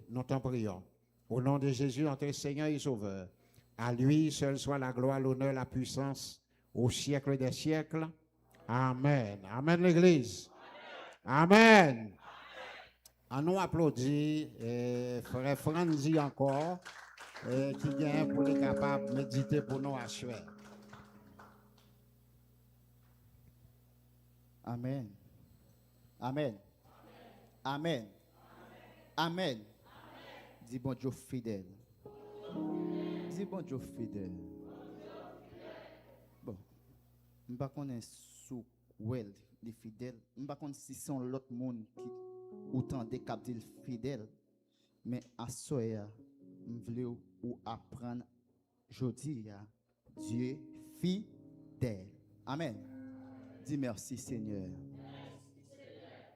Nous t'en prions. Au nom de Jésus, notre Seigneur et Sauveur, à lui seul soit la gloire, l'honneur, la puissance au siècle des siècles. Amen. Amen, l'Église. Amen. À nous applaudir, frère Franzi encore, qui vient pour être capable de méditer pour nous à suer. Amen. Amen. Amen. Amen. Dis bon Dieu fidèle. Dis bon Dieu fidèle. Bon. Je ne sais pas sous well, les fidèles. Je ne sais pas si c'est l'autre monde qui autant décapté fidèle. Mais à soya, je voulais ou apprendre aujourd'hui, Dieu fidèle. Amen. Dis merci Seigneur.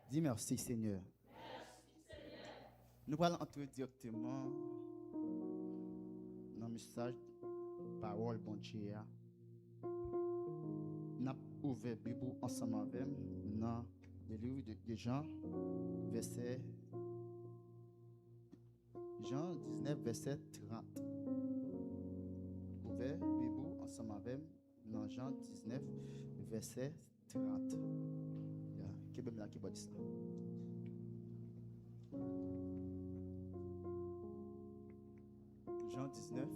Dis merci Seigneur. Nous allons entrer directement dans le message parole bon Dieu. Nous avons ouvert la Bible ensemble avec dans le livre de Jean, verset Jean 19, verset 30. Ouvert la Bible ensemble avec dans Jean 19, verset 30. Qui est là qui va dire ça? Jean 19.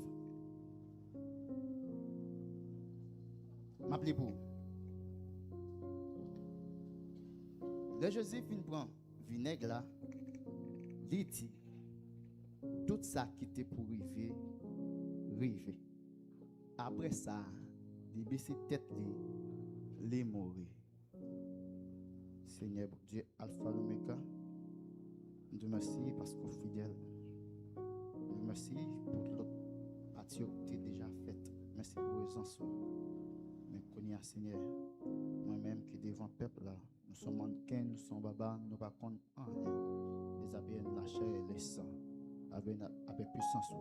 M'appelez pour. Le Joséphine prend vinaigre là. Il dit tout ça qui était pour river, river. Après ça, il baisse tête les mourir. Seigneur Dieu, Alpha Omega, nous te remercions parce qu'on est fidèle. Merci pour l'autre partie que tu as déjà faite. Merci pour les enfants. Mais connais Seigneur, moi-même qui devant le peuple là, nous sommes mannequins, nous sommes baba, nous ne pouvons pas les habits la chair et les sangs avec puissance.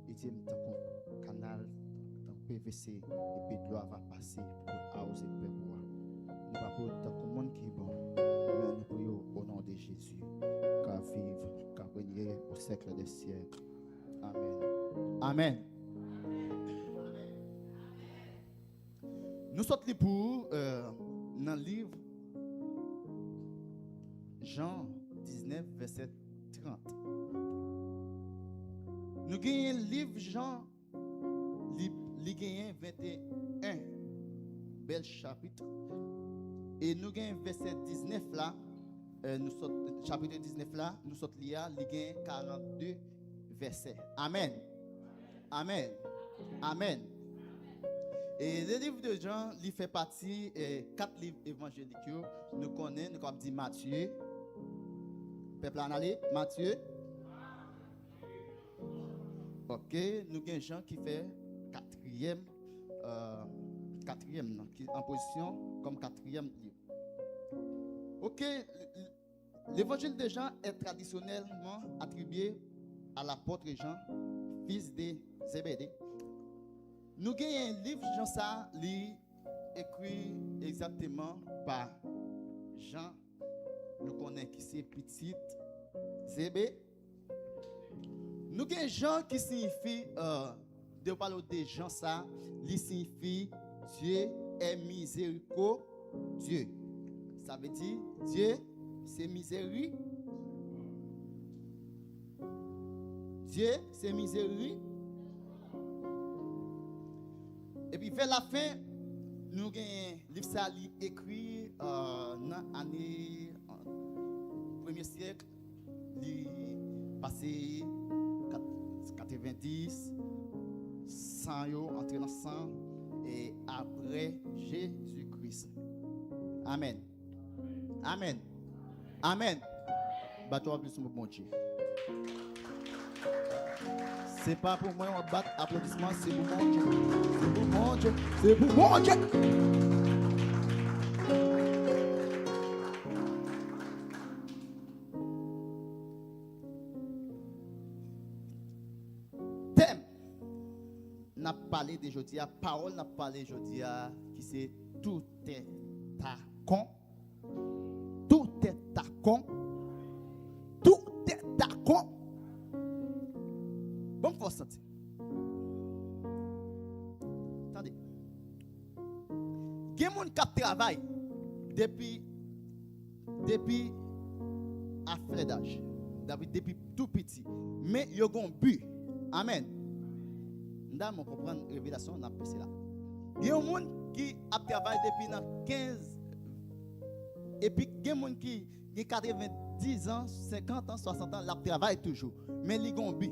Il dit que canal, dans PVC, et puis de l'eau va passer pour arroser le peuple. Nous ne pouvons pas tant que le monde qui est bon, mais nous prions au nom de Jésus, qu'à vivre, qu'à régner au siècle des siècles. Amen. Amen. Nous sommes là pour dans le livre Jean 19, verset 30. Nous avons le livre Jean, il 21, bel chapitre. Et nous avons verset 19 là, chapitre 19 là, nous sommes liés à 42 versets. Amen. Amen. Amen. Et le livre de Jean, il fait partie de 4 livres évangéliques. Nous connaissons, nous avons dit Matthieu. Peuple en aller, Matthieu. Ok, nous avons Jean qui fait quatrième, qui est en position comme 4e livre. Ok, l'évangile de Jean est traditionnellement attribué à l'apôtre Jean, fils de Zébédée. Nous avons un livre, Jean, ça, écrit exactement par Jean. Nous connaissons qui c'est petit Zébé. Nous avons Jean qui signifie, de parler de Jean, ça, il signifie Dieu est miséricordieux. Ça veut dire Dieu, c'est miséricorde. Dieu, c'est miséricorde. Et puis vers la fin, nous avons un livre ça écrit dans l'année 1er siècle, passé 90, 100 entré dans 100 et après Jésus-Christ. Amen. Amen. Amen. Bateau plus mon Dieu. C'est pas pour moi, on bat applaudissements, c'est pour mon Dieu. C'est pour mon Dieu. C'est pour mon Dieu. Thème. N'a parlé de aujourd'hui, parole n'a parlé aujourd'hui, qui c'est tout est à con. Tout est à con. Tout est à con. Bon, faut sentir. Attendez. Il y a des gens qui travaillent depuis à fleur d'âge, depuis tout petit. Mais ils ont un but. Amen. Nous allons comprendre la révélation, on a passé là. Il y a des gens qui travaillent depuis 15 et puis il y a des gens qui ont 90 ans, 50 ans, 60 ans, ils travaillent toujours. Mais ils ont un but.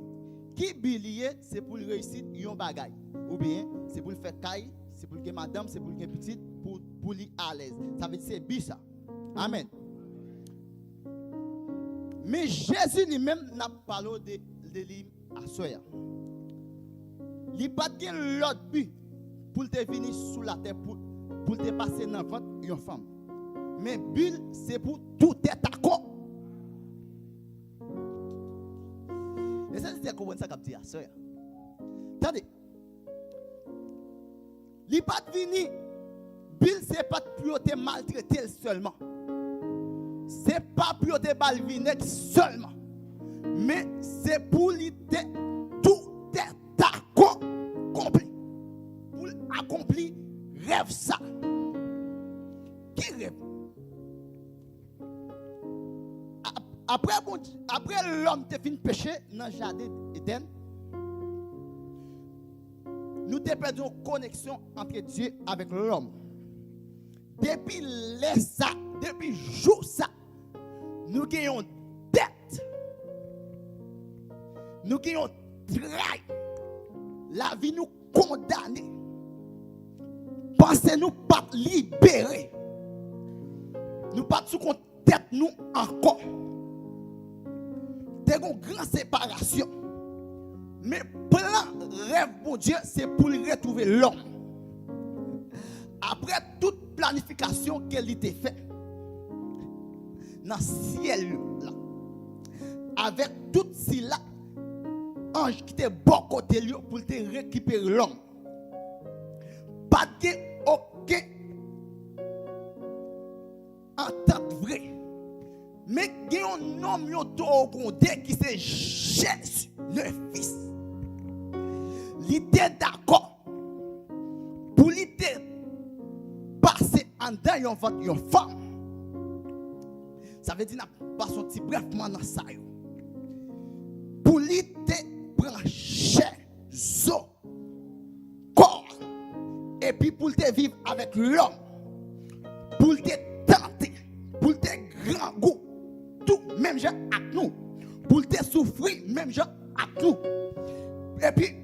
Qui but c'est pour réussir un bagage. Ou bien c'est pour le faire caille, c'est pour que madame, c'est pour que petite, pour lui à l'aise. Ça veut dire c'est but ça. Amen. Mais Jésus lui-même n'a pas parlé de lui à soi. Il n'a pas dit l'autre but pour te venir sous la terre, pour te passer dans le ventre une femme. Mais but, c'est pour tout être d'accord. Et ça, c'est comment ça qu'a dit à soi. Attendez. Il n'a pas venu. Bill, ce n'est pas pour te maltraiter seulement. Ce n'est pas pour te balviner seulement. Mais c'est pour lui tout est accompli. Pour accomplir rêve ça. Qui rêve? Après l'homme te fin péché dans le jardin d'Éden, nous te perdons connexion entre Dieu avec l'homme. Depuis ça, depuis jour ça, nous gagnons dette. Nous gagnons trahi. La vie nous condamne. Pensez-nous pas libérer. Nous pas sous tête nous encore. T'es une grande séparation. Mais plan rêve pour Dieu, c'est pour retrouver l'homme. Après toute planification qu'elle était faite dans le ciel là, avec tout cela, ange qui était bon côté lui pour te récupérer l'homme. Pas de aucun entente vraie. Mais il y a un homme qui c'est Jésus, le Fils. Il était d'accord pour lui passer en dedans une femme. Ça veut dire qu'il pas sorti brefement dans ça. Pour lui prendre chair, zo, corps. Et puis pour te vivre avec l'homme. Pour te tenter. Pour te grand goût. Tout, même gens avec nous. Pour te souffrir, même gens avec nous. Et puis,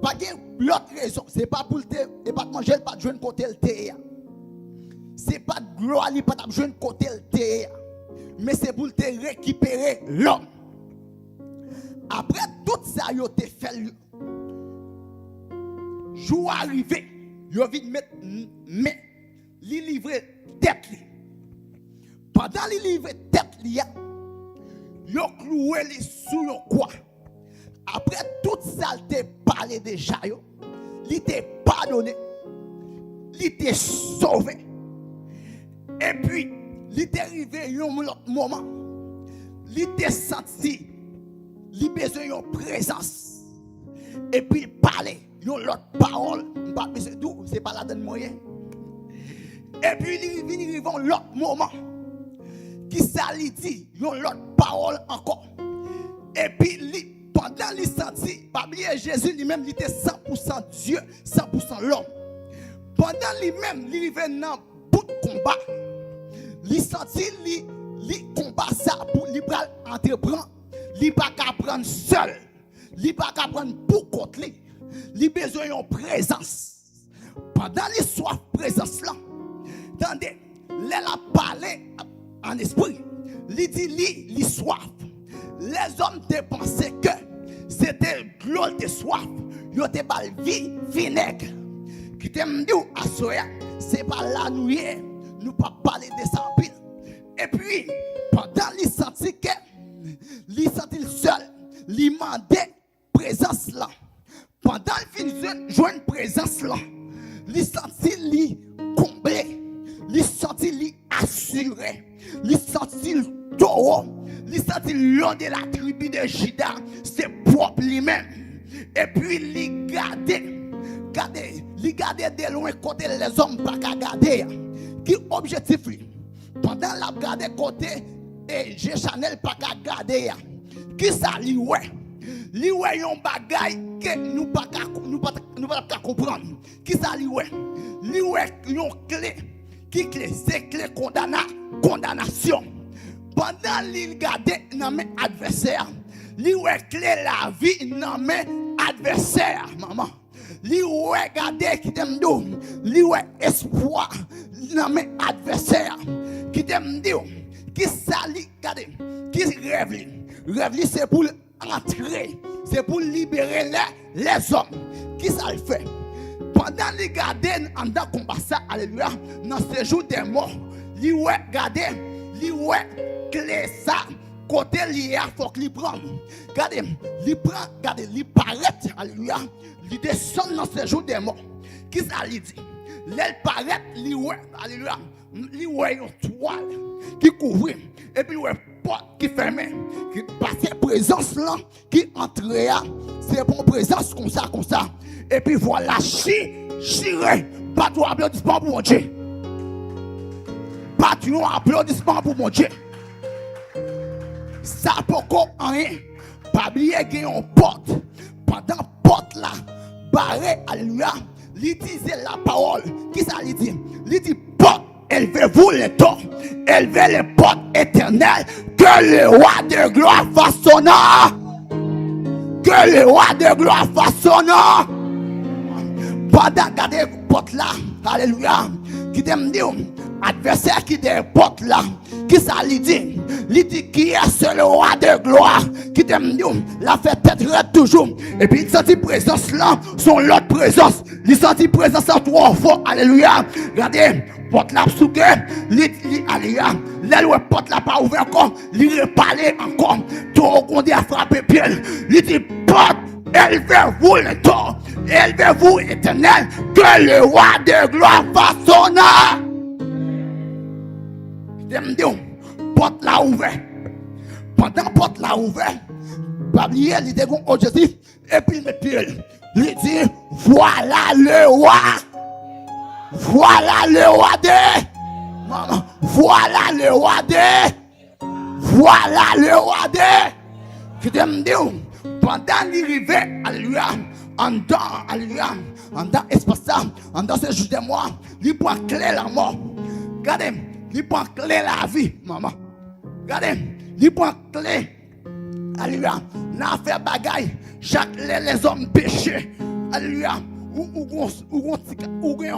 pas de l'autre raison. Ce n'est pas pour te pas manger, pas de jouer côté le thé. Ce n'est pas de gloire, pas de jouer côté le thé. Mais c'est pour te récupérer l'homme. Après tout ça, il a fait. Jour arrivé, il a vite mettre mais li livrer tête. Pendant li livrer tête, il a cloué les sous le quoi. Après tout ça, il t'a parlé déjà. Il t'a pardonné. Il t'a sauvé. Et puis, il t'a arrivé à un autre moment. Il t'a senti. Il a besoin d'une présence. Et puis, il parlait. Il a l'autre parole. Ce n'est pas la dernière moyen. Et puis, il vient à l'autre moment. Qui ça lui dit? Il a l'autre parole encore. Et puis, pendant qu'il sentit, Jésus lui-même, il était 100% Dieu, 100% l'homme. Pendant lui-même, il arrivait dans le bout de combat. Il sentit, il combat ça pour lui entreprendre. Il n'est pas qu'à prendre seul. Il n'est pas qu'à prendre pour contre lui. Il a besoin d'une présence. Pendant les soif présence là, attendez, il a parlé en esprit. Il dit, il soif. Les hommes te pensaient que c'était l'eau de soif. Ils ont été vinaigre. Qui t'aime dit à soya, c'est pas la nuit. Nous pas parler de ça en pile. Et puis, pendant qu'il sentit que, il sentit seul, il mandait présence là. Pendant qu'il finit de jouer une présence là, il sentit lui comblé, il sentit lui assuré, il sentit taureau, il sentit l'eau de la tribu de Juda, c'est propre lui-même. Et puis, il regardait de loin côté les hommes pas qu'à garder. Qui objectif pendant la garder côté et G Chanel pas qu'à garder. Qui ça li ouais? Li ouais yon bagay que nous pas comprendre. Qui ça li ouais? Li ouais yon clé. Qui clé? C'est clé condamnation. Pendant li garder nan men adversaire, li ouais clé la vie nan men adversaire, maman. Li ouais garder qui t'aime dou, li ouais espoir nan men adversaire qui t'aime dou, qui ça li garder, qui rêve li c'est pour entrer, c'est pour libérer les hommes. Qui ça le fait? Pendant li garder en dans combat ça, alléluia, dans ce jour des morts, li ouais garder, li ouais clé ça côté lié faut qu'il prenne. Regardez, il prend, regardez, il paraît, alléluia, il descend dans ce jour des morts. Qui ça lui dit? L'elle paraît, il ouais, alléluia, il ouais une toile qui couvre et puis ouais porte qui ferme, qui passe présence là qui entre, c'est bon présence comme ça et puis voilà chiré, pas de applaudissement pour mon Dieu, pas de applaudissement pour mon Dieu. Ça pourquoi rien pas oublier qu'il y a une porte pendant porte là barré alléluia il disait la parole qui ça lui dit porte élevez-vous les toits élevez les portes éternelles que le roi de gloire façonna pendant garder porte là alléluia qui t'aime dire adversaire qui des portes là qui ça lui dit qui est ce le roi de gloire qui t'aime dire la fait tête toujours et puis il sentit présence là son l'autre présence il sentit présence en trois fois alléluia regardez porte là souke alléluia la porte là pas ouvert encore il reparler encore tout on dit à frapper pied il dit porte élevez-vous les toits élevez-vous éternel que le roi de gloire façonna. T'aime dire porte là ouvert. Pendant porte là ouvert, Bablier il était un objectif et puis il met pied. Il dit voilà le roi. Voilà le roi de maman. Voilà le roi de. Voilà le roi de. Qui t'aime dire pendant l'arrivée alléluia en dans alléluia en dans espace en dans ce jour de moi il prend clé la mort. Regardez il prend clé la vie, maman. Regardez, il prend clé. Alléluia. N'a fait bagaille. Chaque les hommes péchés. Alléluia. Ou un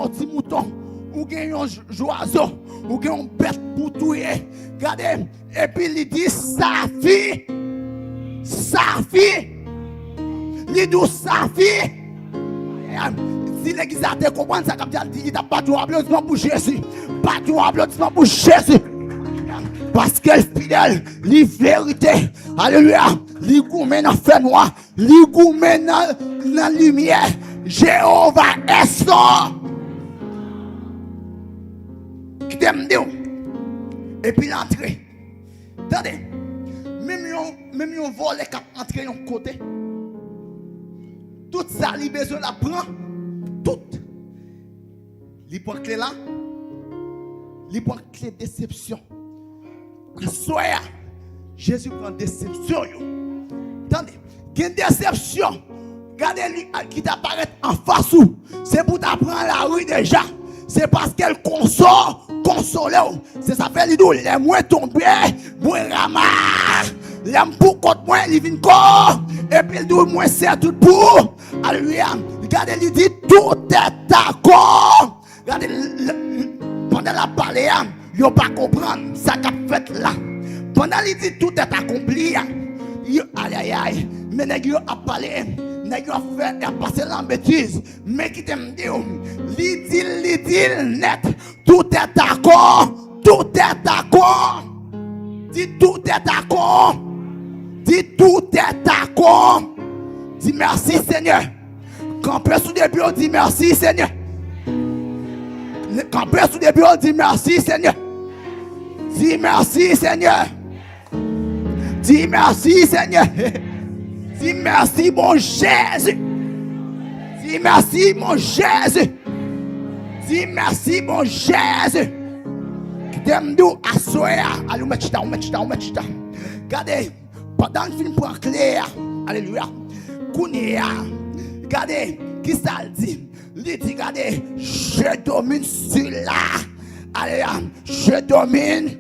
petit mouton. Ou un oiseau. Ou une bête pour tuer. Regardez. Et puis il dit sa fille. Il dit sa fille. Si l'église a te comprendre ça, comme il n'a pas de applaudissement pour Jésus. Pas de applaudissement pour Jésus. Parce qu'elle est fidèle, la vérité. Alléluia. Les gourmets dans le feu noir. Les gourmets dans la lumière. Jéhovah est son. Qui t'aime Dieu. Et puis l'entrée. Attendez. Même yon vol qui a entré yon côté. Tout ça, il besoin la prendre. Tout. Il prend clé là. Il prend clé déception. Soya. Jésus prend déception. Attendez. Quelle déception. Regardez-lui qui t'apparaît en face ou. C'est pour t'apprendre la rue déjà. C'est parce qu'elle console. C'est ça fait l'idou. Les moins tombés. Moins ramasse. Les pour contre moi. Il vient encore. Et puis il dit moins c'est tout pour. Alléluia. Regardez, il dit tout est d'accord. Regardez, pendant la parler, il ne pas comprendre ça qu'a fait là. Pendant il dit tout est accompli. Aïe. Mais il a parlé. Il a fait, il a passé la bêtise. Mais qui t'aime dire, il dit net. Tout est d'accord. Tout est d'accord. Dis tout est d'accord. Dis tout est d'accord. Dis merci Seigneur. Campez sous des bureaux, dis merci Seigneur. Campez sous des bureaux, dis merci Seigneur. Dis merci Seigneur. Dis merci Seigneur. Dis merci, mon Jésus. Dis merci, mon Jésus. Dis merci, mon Jésus. Qui t'aime nous à soir. Allez, on met chita. Regardez, pendant le film prend clair. Alléluia. Kounia. Regardez, qui ça le dit? Il dit, regardez, je domine sur là. Alléluia. Je domine.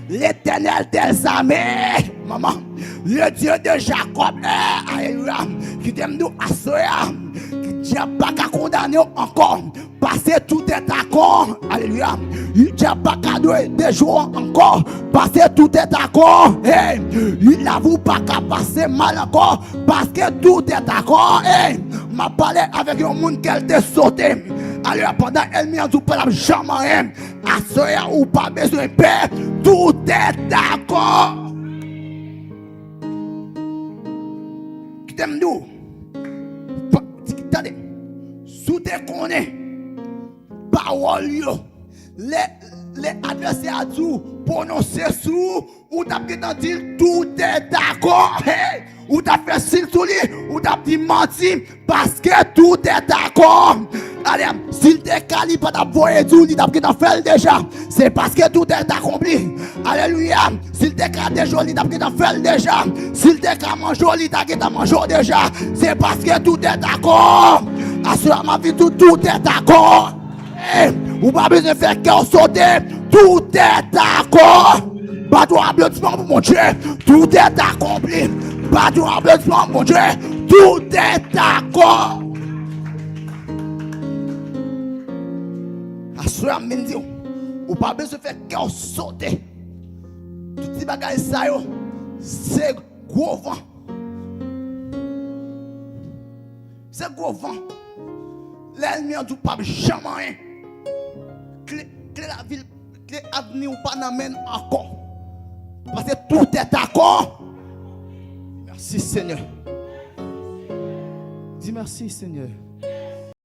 L'Éternel des armées, maman, le Dieu de Jacob, alléluia, qui t'aime nous à soir, qui n'a pas qu'à condamner encore, passer tout est d'accord, alléluia, il n'a pas qu'à donner des jours encore, passer tout est d'accord, il n'avoue pas qu'à passer mal encore, parce que tout est d'accord, m'a parlé avec un monde qu'elle t'a sauté. Alors pendant elle m'a dit pas jamais à soya ou pas besoin de paix, tout est d'accord. Qui t'aime nous? Attendez, sous tes connais, parole yo, les adversaires à tout, prononcer sous, ou t'as dit tout est d'accord. Ou t'as fait s'il tout lui, ou t'as dit menti, parce que tout est d'accord. Allez, s'il te cali pas t'avoyer tout, il t'a fait déjà. C'est parce que tout est accompli. Alléluia. S'il te cali joli, il t'a fait déjà. S'il te cali joli, il t'a mangé déjà. C'est parce que tout est d'accord. Assure ma vie, tout est d'accord. Ou pas besoin de faire cœur sauter. Tout est d'accord. Bateau applaudissement pour mon Dieu. Tout est accompli. Bateau applaudissement pour mon Dieu. Tout est d'accord. Assoya mendio, ou pas besoin de faire cœur sauter. Tout ces bagages ça c'est gros vent. C'est gros vent. L'ennemi en tout pas jamais. Clé la ville, clé avenir ou pas n'amène encore. Parce que tout est d'accord. Merci Seigneur. Dis merci Seigneur.